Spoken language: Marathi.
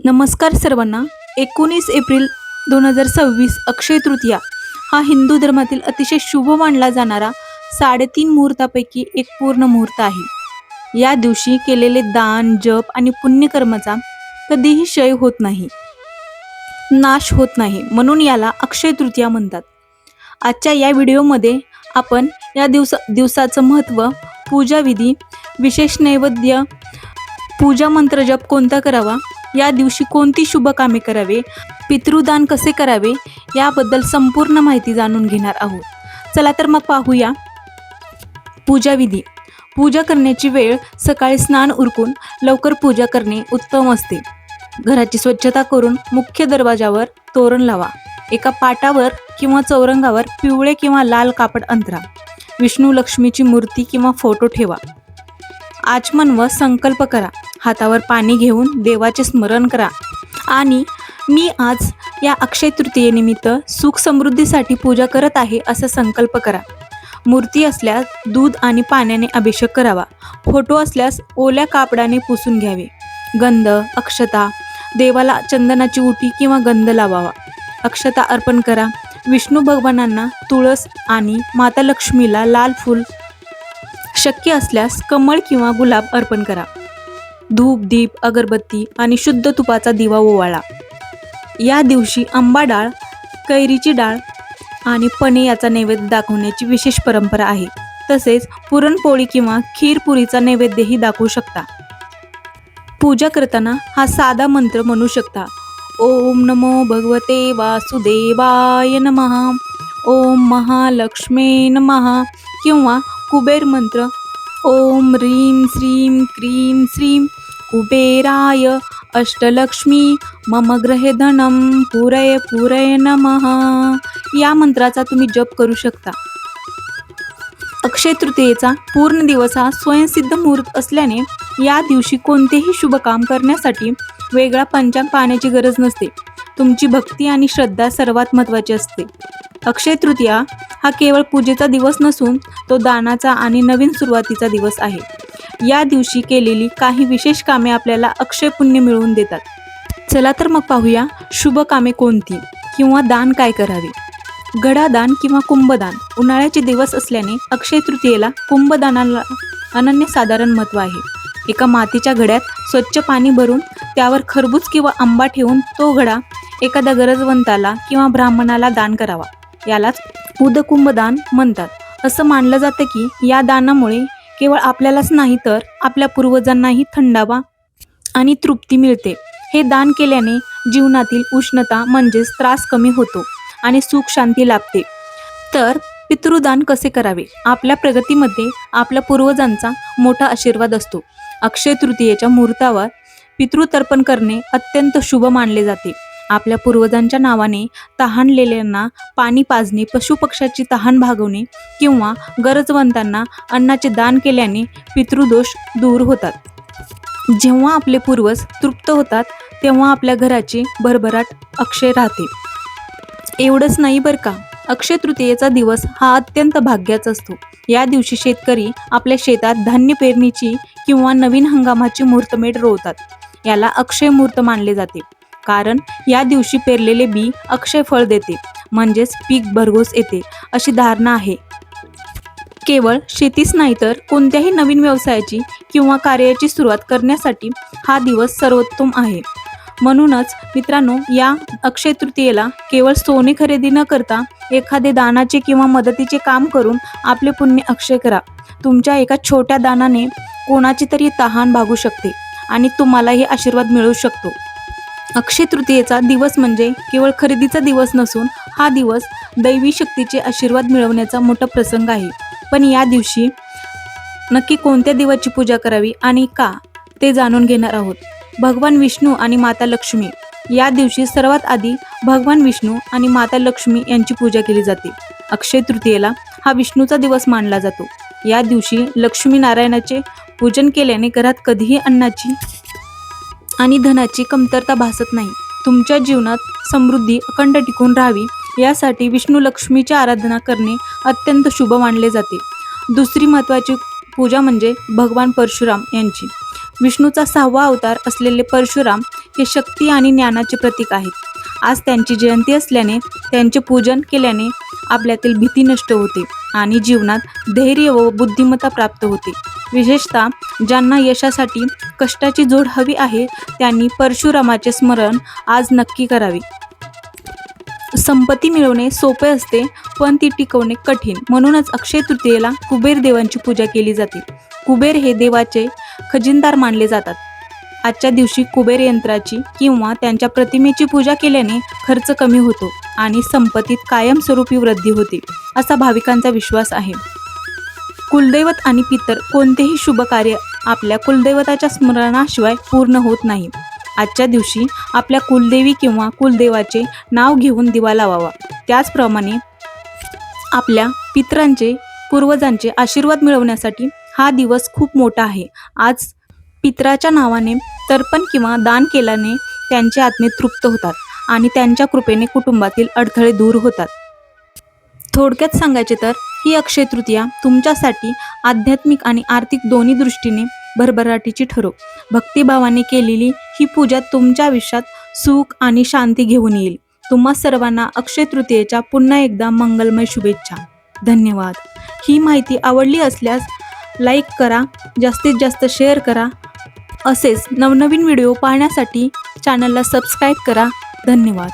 नमस्कार सर्वांना. 19 एप्रिल 2026 अक्षय तृतीया हा हिंदू धर्मातील अतिशय शुभ मानला जाणारा 3.5 मुहूर्तापैकी एक पूर्ण मुहूर्त आहे. या दिवशी केलेले दान, जप आणि पुण्यकर्माचा कधीही क्षय होत नाही, नाश होत नाही, म्हणून याला अक्षय तृतीया म्हणतात. आजच्या या व्हिडिओमध्ये आपण या दिवसाचं महत्त्व, पूजाविधी, विशेष नैवेद्य, पूजा मंत्र जप कोणता करावा, या दिवशी कोणती शुभ कामे करावे, पितृदान कसे करावे याबद्दल संपूर्ण माहिती जाणून घेणार आहोत. चला तर मग पाहूया. पूजाविधी. पूजा करण्याची वेळ सकाळी स्नान उरकून लवकर पूजा करणे उत्तम असते. घराची स्वच्छता करून मुख्य दरवाजावर तोरण लावा. एका पाटावर किंवा चौरंगावर पिवळे किंवा लाल कापड अंथरा. विष्णू लक्ष्मीची मूर्ती किंवा फोटो ठेवा. आचमन व संकल्प करा. हातावर पाणी घेऊन देवाचे स्मरण करा आणि मी आज या अक्षय तृतीयेनिमित्त सुख समृद्धीसाठी पूजा करत आहे असा संकल्प करा. मूर्ती असल्यास दूध आणि पाण्याने अभिषेक करावा. फोटो असल्यास ओल्या कापडाने पुसून घ्यावे. गंध, अक्षता, देवाला चंदनाची उटी किंवा गंध लावावा. अक्षता अर्पण करा. विष्णू भगवानांना तुळस आणि माता लक्ष्मीला लाल फूल, शक्य असल्यास कमळ किंवा गुलाब अर्पण करा. धूप, दीप, अगरबत्ती आणि शुद्ध तुपाचा दिवा ओवाळा. या दिवशी आंबा डाळ, कैरीची डाळ आणि पने याचा नैवेद्य दाखवण्याची विशेष परंपरा आहे. तसेच पुरणपोळी किंवा खीरपुरीचा नैवेद्यही दाखवू शकता. पूजा करताना हा साधा मंत्र म्हणू शकता. ओम नमो भगवते वासुदेवाय नमः, ओम महालक्ष्मी नमः किंवा कुबेर मंत्र ओम ह्रीं श्रीं क्रीं श्रीं कुबेराय अष्टलक्ष्मी मम गृहे धनम पुरय पुरय नमः या मंत्राचा तुम्ही जप करू शकता. अक्षय तृतीयेचा पूर्ण दिवस हा स्वयंसिद्ध मुहूर्त असल्याने या दिवशी कोणतेही शुभ काम करण्यासाठी वेगळा पंचांग पाहण्याची गरज नसते. तुमची भक्ती आणि श्रद्धा सर्वात महत्त्वाची असते. अक्षय तृतीया हा केवळ पूजेचा दिवस नसून तो दानाचा आणि नवीन सुरुवातीचा दिवस आहे. या दिवशी केलेली काही विशेष कामे आपल्याला अक्षय पुण्य मिळवून देतात. चला तर मग पाहूया शुभ कामे कोणती किंवा दान काय करावे. घडादान किंवा कुंभदान. उन्हाळ्याचे दिवस असल्याने अक्षय तृतीयेला कुंभदानाला अनन्यसाधारण महत्त्व आहे. एका मातीच्या घड्यात स्वच्छ पाणी भरून त्यावर खरबूज किंवा आंबा ठेवून तो घडा एखाद्या गरजवंताला किंवा ब्राह्मणाला दान करावा. यालाच उदकुंभदान म्हणतात. असं मानलं जातं की या दानामुळे केवळ आपल्यालाच नाही तर आपल्या पूर्वजांनाही थंडावा आणि तृप्ती मिळते. हे दान केल्याने जीवनातील उष्णता म्हणजेच त्रास कमी होतो आणि सुख शांती लाभते. तर पितृदान कसे करावे. आपल्या प्रगतीमध्ये आपल्या पूर्वजांचा मोठा आशीर्वाद असतो. अक्षय तृतीयेच्या मुहूर्तावर पितृतर्पण करणे अत्यंत शुभ मानले जाते. आपल्या पूर्वजांच्या नावाने तहानलेल्यांना पाणी पाजणे, पशुपक्ष्याची तहान भागवणे किंवा गरजवंतांना अन्नाचे दान केल्याने पितृदोष दूर होतात. जेव्हा आपले पूर्वज तृप्त होतात तेव्हा आपल्या घराची भरभराट अक्षय राहते. एवढंच नाही बरं का, अक्षय तृतीयेचा दिवस हा अत्यंत भाग्याचा असतो. या दिवशी शेतकरी आपल्या शेतात धान्य पेरणीची किंवा नवीन हंगामाची मुहूर्तमेढ रोवतात. याला अक्षय मुहूर्त मानले जाते. कारण या दिवशी पेरलेले बी अक्षय फळ देते, म्हणजेच पीक भरघोस येते अशी धारणा आहे. केवळ शेतीच नाही तर कोणत्याही नवीन व्यवसायाची किंवा कार्याची सुरुवात करण्यासाठी हा दिवस सर्वोत्तम आहे. म्हणूनच मित्रांनो, या अक्षय तृतीयेला केवळ सोने खरेदी न करता एखादे दानाचे किंवा मदतीचे काम करून आपले पुण्य अक्षय करा. तुमच्या एका छोट्या दानाने कोणाची तरी तहान भागू शकते आणि तुम्हालाही आशीर्वाद मिळू शकतो. अक्षय तृतीयेचा दिवस म्हणजे केवळ खरेदीचा दिवस नसून हा दिवस दैवी शक्तीचे आशीर्वाद मिळवण्याचा मोठा प्रसंग आहे. पण या दिवशी नक्की कोणत्या देवाची पूजा करावी आणि का ते जाणून घेणार आहोत. भगवान विष्णू आणि माता लक्ष्मी. या दिवशी सर्वात आधी भगवान विष्णू आणि माता लक्ष्मी यांची पूजा केली जाते. अक्षय तृतीयेला हा विष्णूचा दिवस मानला जातो. या दिवशी लक्ष्मी नारायणाचे पूजन केल्याने घरात कधीही अन्नाची आणि धनाची कमतरता भासत नाही. तुमच्या जीवनात समृद्धी अखंड टिकून राहावी यासाठी विष्णू लक्ष्मीची आराधना करणे अत्यंत शुभ मानले जाते. दुसरी महत्त्वाची पूजा म्हणजे भगवान परशुराम यांची. विष्णूचा 6वा अवतार असलेले परशुराम हे शक्ती आणि ज्ञानाचे प्रतीक आहेत. आज त्यांची जयंती असल्याने त्यांचे पूजन केल्याने आपल्यातील भीती नष्ट होते आणि जीवनात धैर्य व बुद्धिमत्ता प्राप्त होते. विशेषतः ज्यांना यशासाठी कष्टाची जोड हवी आहे त्यांनी परशुरामाचे स्मरण आज नक्की करावे. संपत्ती मिळवणे सोपे असते, पण ती टिकवणे कठीण. म्हणूनच अक्षय तृतीयेला कुबेर देवांची पूजा केली जाते. कुबेर हे देवाचे खजिनदार मानले जातात. आजच्या दिवशी कुबेर यंत्राची किंवा त्यांच्या प्रतिमेची पूजा केल्याने खर्च कमी होतो आणि संपत्तीत कायमस्वरूपी वृद्धी होते, असा भाविकांचा विश्वास आहे. कुलदैवत आणि पितर कोणतेही शुभ कार्य आपल्या कुलदैवताच्या स्मरणाशिवाय पूर्ण होत नाही. आजच्या दिवशी आपल्या कुलदेवी किंवा कुलदेवाचे नाव घेऊन दिवा लावावा. त्याचप्रमाणे आपल्या पितरांचे पूर्वजांचे आशीर्वाद मिळवण्यासाठी हा दिवस खूप मोठा आहे. आज पितराच्या नावाने तर्पण किंवा दान केल्याने त्यांचे आत्मे तृप्त होतात आणि त्यांच्या कृपेने कुटुंबातील अडथळे दूर होतात. थोडक्यात सांगायचे तर ही अक्षय तृतीया तुमच्यासाठी आध्यात्मिक आणि आर्थिक दोन्ही दृष्टीने भरभराटीची ठरो. भक्तिभावाने केलेली ही पूजा तुमच्या आयुष्यात सुख आणि शांती घेऊन येईल. तुम्हा सर्वांना अक्षय तृतीयेच्या पुन्हा एकदा मंगलमय शुभेच्छा. धन्यवाद. ही माहिती आवडली असल्यास लाईक करा, जास्तीत जास्त शेअर करा. असेच नवनवीन व्हिडिओ पाहण्यासाठी चॅनलला सबस्क्राईब करा. धन्यवाद.